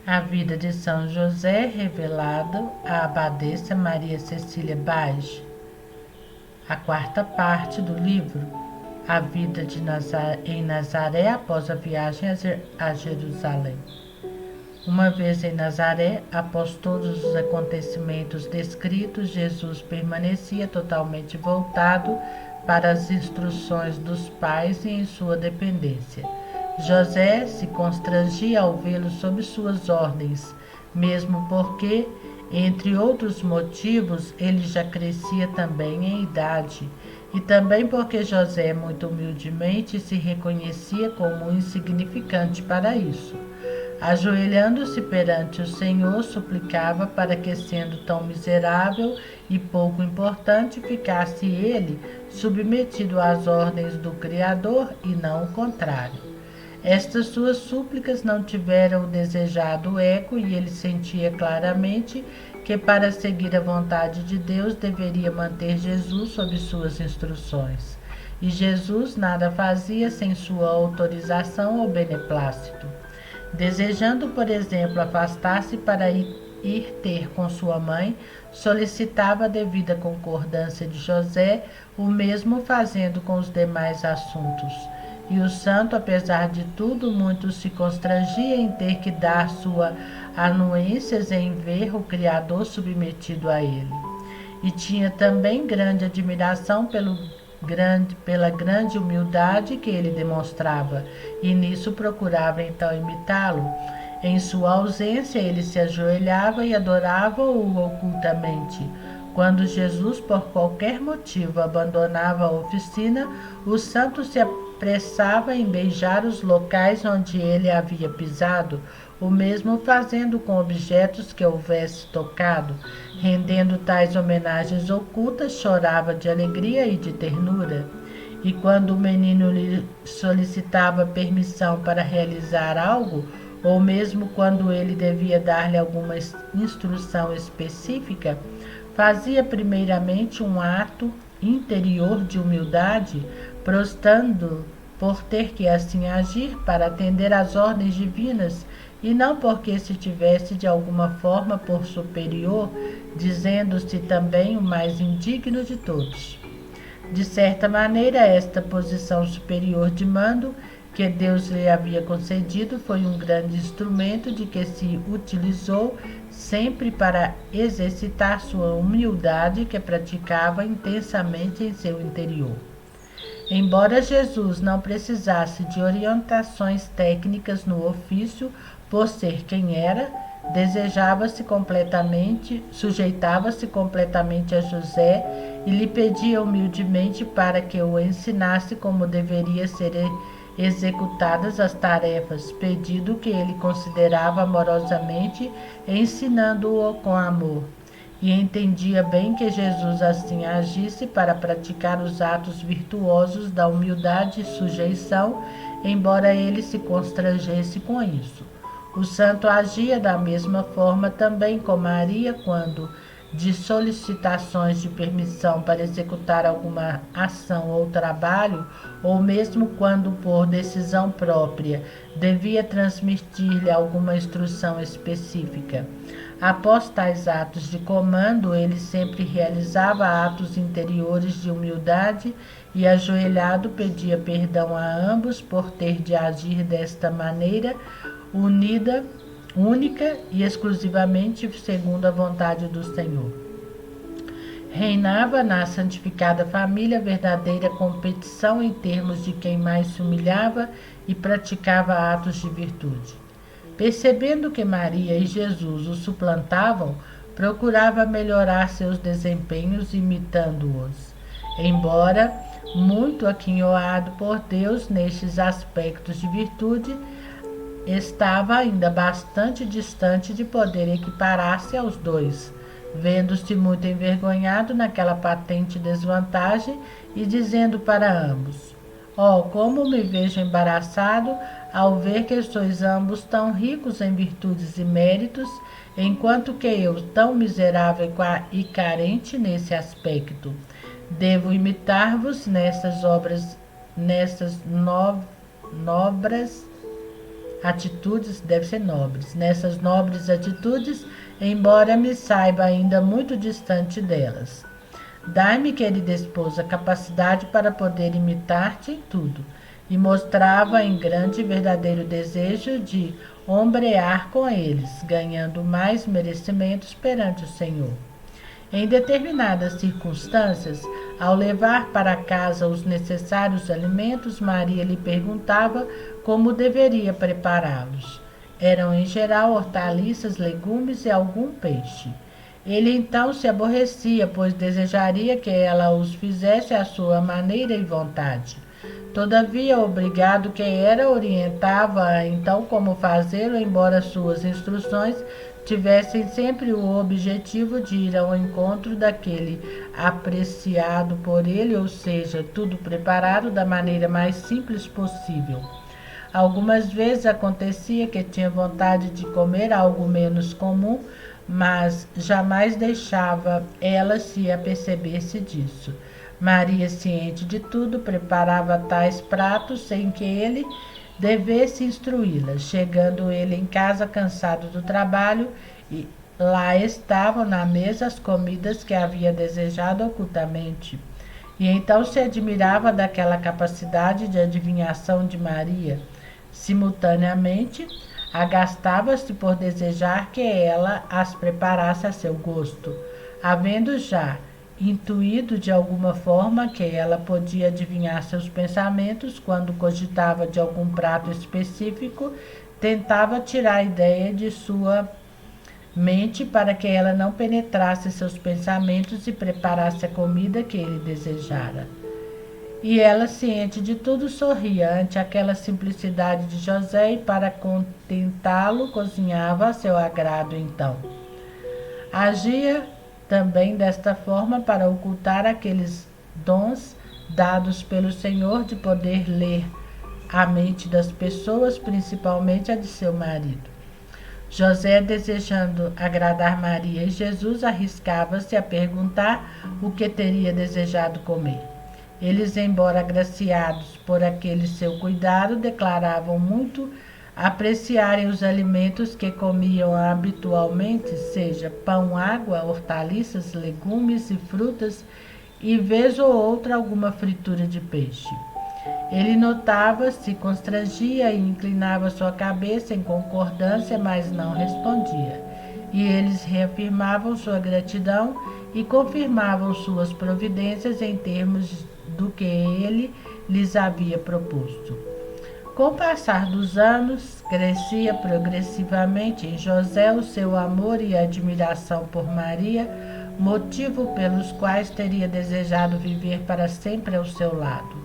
A vida de São José, revelado à abadesa Maria Cecília Bage. A quarta parte do livro, a vida em Nazaré após a viagem a Jerusalém. Uma vez em Nazaré, após todos os acontecimentos descritos, Jesus permanecia totalmente voltado para as instruções dos pais e em sua dependência. José se constrangia ao vê-lo sob suas ordens, mesmo porque, entre outros motivos, ele já crescia também em idade, e também porque José muito humildemente se reconhecia como insignificante para isso. Ajoelhando-se perante o Senhor, suplicava para que, sendo tão miserável e pouco importante, ficasse ele submetido às ordens do Criador e não o contrário. Estas suas súplicas não tiveram o desejado eco e ele sentia claramente que para seguir a vontade de Deus deveria manter Jesus sob suas instruções. E Jesus nada fazia sem sua autorização ou beneplácito. Desejando, por exemplo, afastar-se para ir ter com sua mãe, solicitava a devida concordância de José, o mesmo fazendo com os demais assuntos. E o santo, apesar de tudo, muito se constrangia em ter que dar sua anuências em ver o Criador submetido a ele. E tinha também grande admiração pela grande humildade que ele demonstrava, e nisso procurava então imitá-lo. Em sua ausência, ele se ajoelhava e adorava-o ocultamente. Quando Jesus, por qualquer motivo, abandonava a oficina, o santo se apressava em beijar os locais onde ele havia pisado, o mesmo fazendo com objetos que houvesse tocado. Rendendo tais homenagens ocultas, chorava de alegria e de ternura. E quando o menino lhe solicitava permissão para realizar algo, ou mesmo quando ele devia dar-lhe alguma instrução específica, fazia primeiramente um ato interior de humildade, prostrando por ter que assim agir para atender às ordens divinas, e não porque se tivesse de alguma forma por superior, dizendo-se também o mais indigno de todos. De certa maneira, esta posição superior de mando que Deus lhe havia concedido foi um grande instrumento de que se utilizou sempre para exercitar sua humildade que praticava intensamente em seu interior. Embora Jesus não precisasse de orientações técnicas no ofício, por ser quem era, sujeitava-se completamente a José e lhe pedia humildemente para que o ensinasse como deveria ser executadas as tarefas, pedido que ele considerava amorosamente, ensinando-o com amor. E entendia bem que Jesus assim agisse para praticar os atos virtuosos da humildade e sujeição, embora ele se constrangesse com isso. O santo agia da mesma forma também com Maria quando, de solicitações de permissão para executar alguma ação ou trabalho, ou mesmo quando, por decisão própria, devia transmitir-lhe alguma instrução específica. Após tais atos de comando, ele sempre realizava atos interiores de humildade e, ajoelhado, pedia perdão a ambos por ter de agir desta maneira, única e exclusivamente segundo a vontade do Senhor. Reinava na santificada família verdadeira competição em termos de quem mais se humilhava e praticava atos de virtude. Percebendo que Maria e Jesus o suplantavam, procurava melhorar seus desempenhos imitando-os. Embora muito aquinhoado por Deus nestes aspectos de virtude, estava ainda bastante distante de poder equiparar-se aos dois, vendo-se muito envergonhado naquela patente desvantagem e dizendo para ambos: "Oh, como me vejo embaraçado ao ver que sois ambos tão ricos em virtudes e méritos, enquanto que eu, tão miserável e carente nesse aspecto, devo imitar-vos nessas obras, nessas nobras atitudes devem ser nobres. Nessas nobres atitudes, embora me saiba ainda muito distante delas. Dai-me, querida esposa, capacidade para poder imitar-te em tudo. E mostrava em grande e verdadeiro desejo de ombrear com eles, ganhando mais merecimentos perante o Senhor. Em determinadas circunstâncias, ao levar para casa os necessários alimentos, Maria lhe perguntava como deveria prepará-los. Eram em geral hortaliças, legumes e algum peixe. Ele então se aborrecia, pois desejaria que ela os fizesse à sua maneira e vontade. Todavia, obrigado que era, orientava-a então como fazê-lo, embora suas instruções tivessem sempre o objetivo de ir ao encontro daquele apreciado por ele, ou seja, tudo preparado da maneira mais simples possível. Algumas vezes acontecia que tinha vontade de comer algo menos comum, mas jamais deixava ela se apercebesse disso. Maria, ciente de tudo, preparava tais pratos sem que ele devesse instruí-la. Chegando ele em casa cansado do trabalho, e lá estavam na mesa as comidas que havia desejado ocultamente. E então se admirava daquela capacidade de adivinhação de Maria. Simultaneamente, agastava-se por desejar que ela as preparasse a seu gosto, havendo já intuído de alguma forma que ela podia adivinhar seus pensamentos quando cogitava de algum prato específico, tentava tirar a ideia de sua mente para que ela não penetrasse seus pensamentos e preparasse a comida que ele desejara. E ela, ciente de tudo, sorria ante aquela simplicidade de José e para contentá-lo cozinhava a seu agrado então. Agia também desta forma para ocultar aqueles dons dados pelo Senhor de poder ler a mente das pessoas, principalmente a de seu marido. José, desejando agradar Maria e Jesus, arriscava-se a perguntar o que teria desejado comer. Eles, embora agraciados por aquele seu cuidado, declaravam muito apreciarem os alimentos que comiam habitualmente, seja pão, água, hortaliças, legumes e frutas, e vez ou outra alguma fritura de peixe. Ele notava, se constrangia e inclinava sua cabeça em concordância, mas não respondia. E eles reafirmavam sua gratidão e confirmavam suas providências em termos do que ele lhes havia proposto. Com o passar dos anos, crescia progressivamente em José o seu amor e admiração por Maria, motivo pelos quais teria desejado viver para sempre ao seu lado.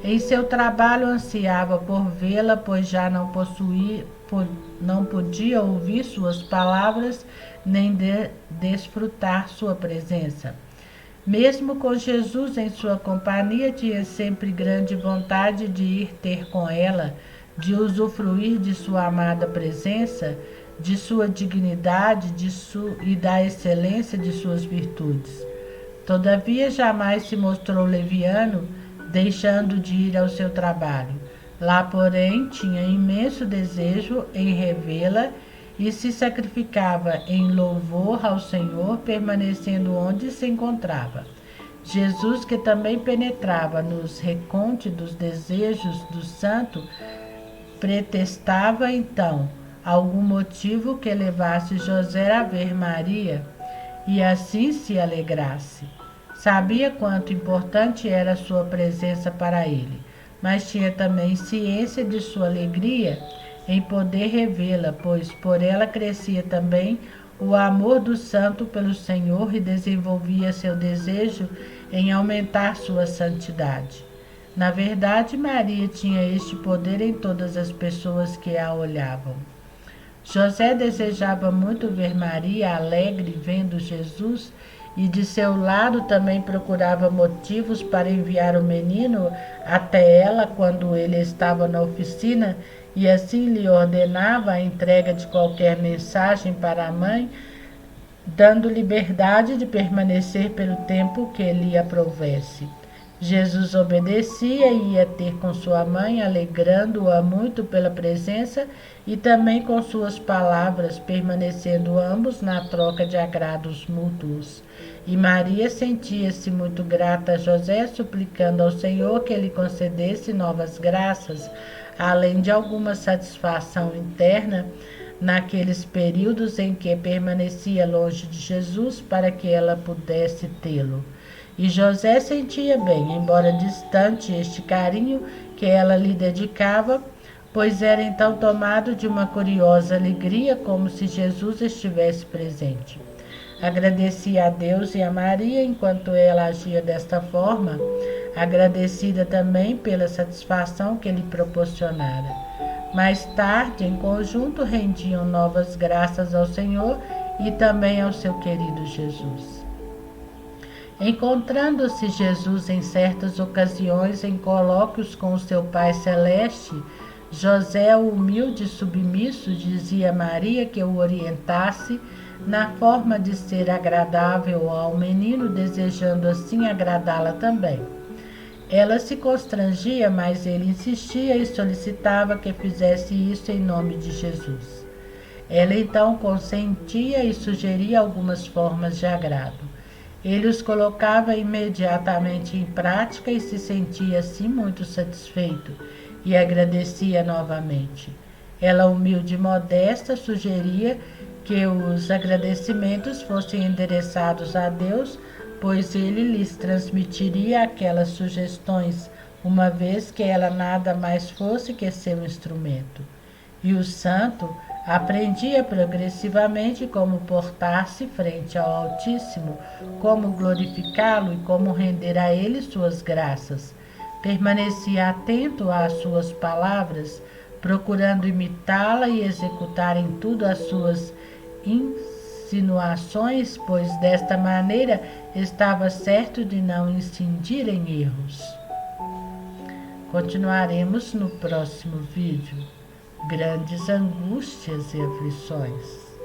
Em seu trabalho ansiava por vê-la, pois já não podia ouvir suas palavras nem desfrutar sua presença. Mesmo com Jesus em sua companhia, tinha sempre grande vontade de ir ter com ela, de usufruir de sua amada presença, de sua dignidade e da excelência de suas virtudes. Todavia, jamais se mostrou leviano, deixando de ir ao seu trabalho. Lá, porém, tinha imenso desejo em revê-la e se sacrificava em louvor ao Senhor, permanecendo onde se encontrava. Jesus, que também penetrava nos recônditos desejos do santo, pretextava então algum motivo que levasse José a ver Maria e assim se alegrasse. Sabia quanto importante era sua presença para ele, mas tinha também ciência de sua alegria em poder revê-la, pois por ela crescia também o amor do santo pelo Senhor e desenvolvia seu desejo em aumentar sua santidade. Na verdade, Maria tinha este poder em todas as pessoas que a olhavam. José desejava muito ver Maria alegre vendo Jesus e de seu lado também procurava motivos para enviar o menino até ela quando ele estava na oficina e assim lhe ordenava a entrega de qualquer mensagem para a mãe, dando liberdade de permanecer pelo tempo que lhe aprovesse. Jesus obedecia e ia ter com sua mãe, alegrando-a muito pela presença e também com suas palavras, permanecendo ambos na troca de agrados mútuos. E Maria sentia-se muito grata a José, suplicando ao Senhor que lhe concedesse novas graças, além de alguma satisfação interna naqueles períodos em que permanecia longe de Jesus, para que ela pudesse tê-lo. E José sentia bem, embora distante, este carinho que ela lhe dedicava, pois era então tomado de uma curiosa alegria, como se Jesus estivesse presente. Agradecia a Deus e a Maria enquanto ela agia desta forma, agradecida também pela satisfação que lhe proporcionara. Mais tarde, em conjunto, rendiam novas graças ao Senhor e também ao seu querido Jesus. Encontrando-se Jesus em certas ocasiões em colóquios com o seu Pai Celeste, José, o humilde e submisso, dizia a Maria que o orientasse na forma de ser agradável ao menino, desejando assim agradá-la também. Ela se constrangia, mas ele insistia e solicitava que fizesse isso em nome de Jesus. Ela então consentia e sugeria algumas formas de agrado. Ele os colocava imediatamente em prática e se sentia assim muito satisfeito e agradecia novamente. Ela, humilde e modesta, sugeria que os agradecimentos fossem endereçados a Deus, pois ele lhes transmitiria aquelas sugestões, uma vez que ela nada mais fosse que seu instrumento. E o santo aprendia progressivamente como portar-se frente ao Altíssimo, como glorificá-lo e como render a ele suas graças. Permanecia atento às suas palavras, procurando imitá-la e executar em tudo as suas insinuações, pois desta maneira estava certo de não incidir em erros. Continuaremos no próximo vídeo. Grandes angústias e aflições.